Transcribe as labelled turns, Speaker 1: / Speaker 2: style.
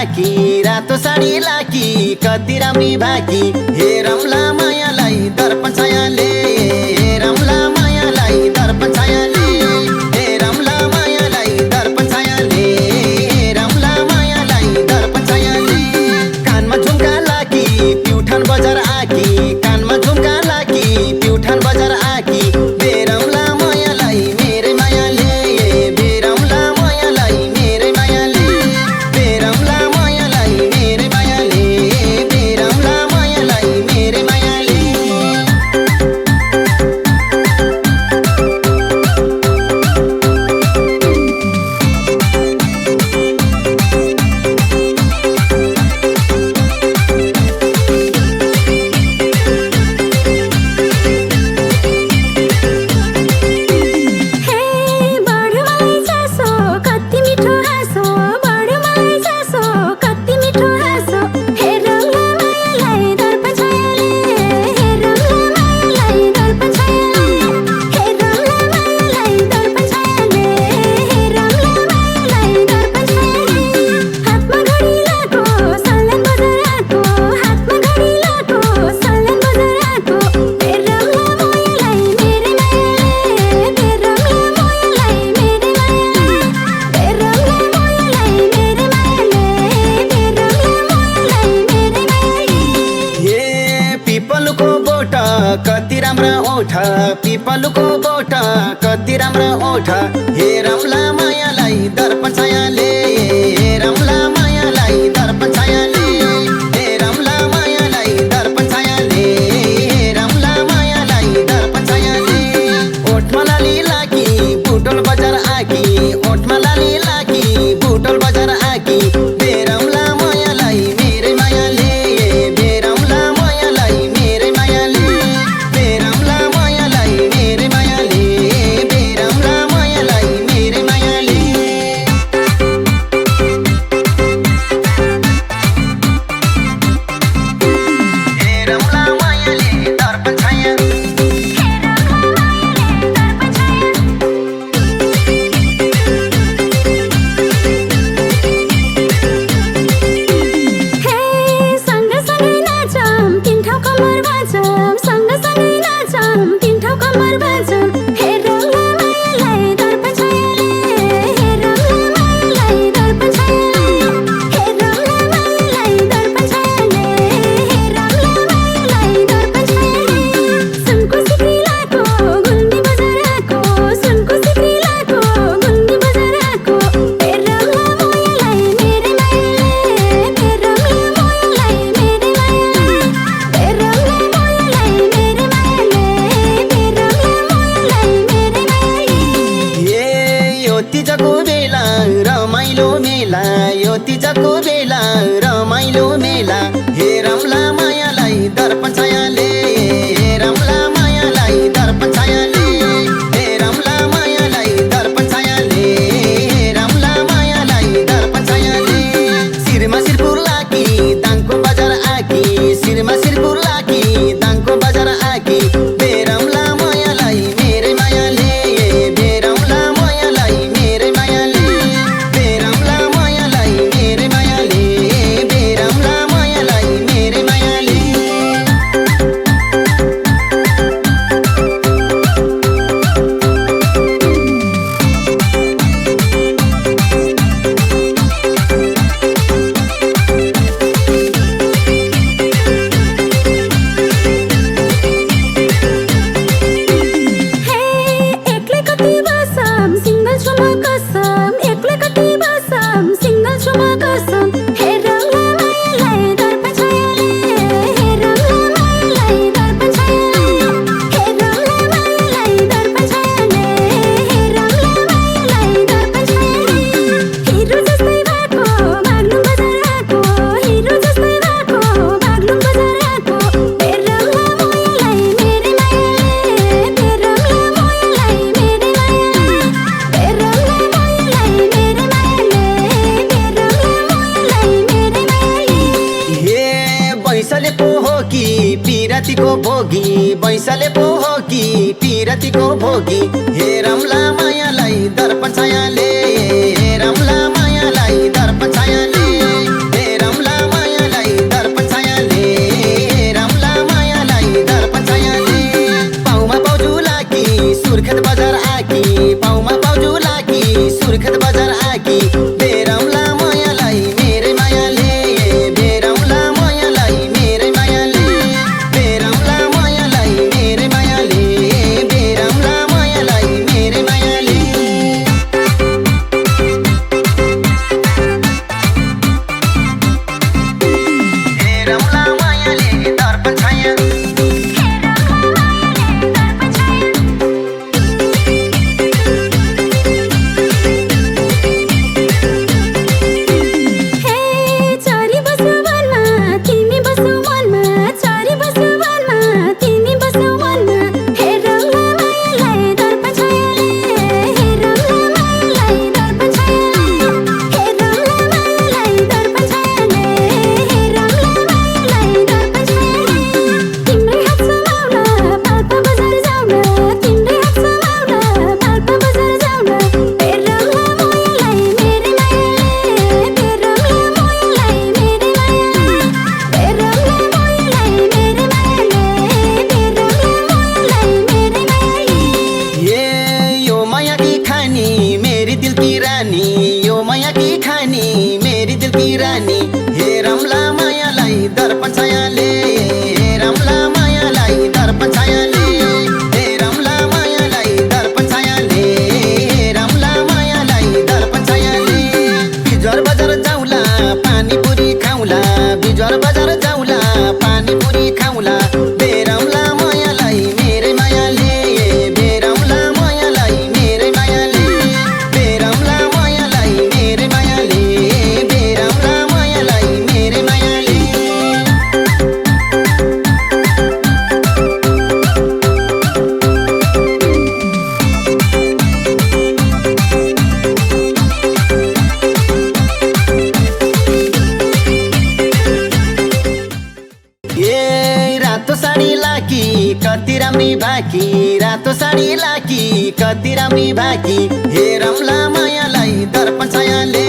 Speaker 1: राखी रातो साडी लाकी कति राम्री भाकी हेरौँला मायालाई दर्पण छायाले हेरौँला मायालाई दर्पण छायाले हेरौँला मायालाई दर्पण छायाले हेरौँला मायालाई दर्पण छायाले कानमा झुम्का लाकी प्युठान बजार आकी कानमा झुम्का लाकी प्युठान बजार आकी बेरौँला मायालाई मेरै मायाले बेरौँला मायालाई मेरै मायाले बेरौँला मायालाई मेरै मायाले बेरौँला मायालाई मेरै मायाले पिपलको बोट कति राम्रा ओठ पिपलको बोट कति राम्रा ओठ हेरौँला मायालाई दर्पण छायाले हेरौँला मायालाई दर्पण छायाले हेरौँला मायालाई दर्पण छायाले हेरौँला मायालाई दर्पण छायाले ओठमा लाली लाकी बुटोल बजार आकी ओठमा लाली लाकी बुटोल बजार आकी बेरौँला मायालाई मेरै मायाले बेरौँला मायालाई मेरै मायाले बेरौँला मायालाई मेरै मायाले बेरौँला मायालाई मेरै मायाले हेरौँला मायाले दर्पण छाया तिजको बेला रमाइलो मेला यो तिजको बेला रमाइलो मेला हेरौँला मायालाई दर्पण छायाले हेरौँला मायालाई दर्पण छायाले हेरौँला मायालाई दर्पण छायाले हेरौँला मायालाई दर्पण छायाले शिरमा शिरपुर लाकी दाङको बजार आकी शिरमा शिरपुर लाकी दाङको बजार आकी बेरौँला मायालाई मेरै मायाले बेरौँला मायालाई मेरै मायाले बेरौँला मायालाई मेरै मायाले बेरौँला मायालाई मेरै मायाले बैसले पो हो कि पिरतीको भोगी बैसले पो हो कि पिरतीको भोगी हेरौँला मायालाई दर्पण छायाले हेरौँला मायालाई दर्पण छायाले सुर्खेत बजार आकी पाउमा पाउजु लाकी सुर्खेत बजार आकी बेरौला मायालाई मेरै मायाले बेरौला मायालाई मेरै मायाले बेरौला मायालाई मेरै मायाले बेरौला मायालाई मेरै मायाले हेरौला मायाले दर्पण छाया यो माया की खानी मेरी दिल की रानी हेरौला मायालाई दर्पण छायाले हेरौला मायालाई दर्पण छायाले हेरौला मायालाई दर्पण छायाले हेरौला मायालाई दर्पण छायाले बिजर बजार जाउला पानीपुरी खाउला बिजर बजार जाउला पानीपुरी खाउला बेरौला मायालाई मेरै मायाले बेरौला मायालाई मेरै मायाले बेरौला मायालाई मेरै मायाले बेरौला मायालाई मेरै मायाले रातो साडी लाकी कति राम्री भाकी रातो साडी लाकी कति राम्री भाकी हेरौला मायालाई दर्पण छायाले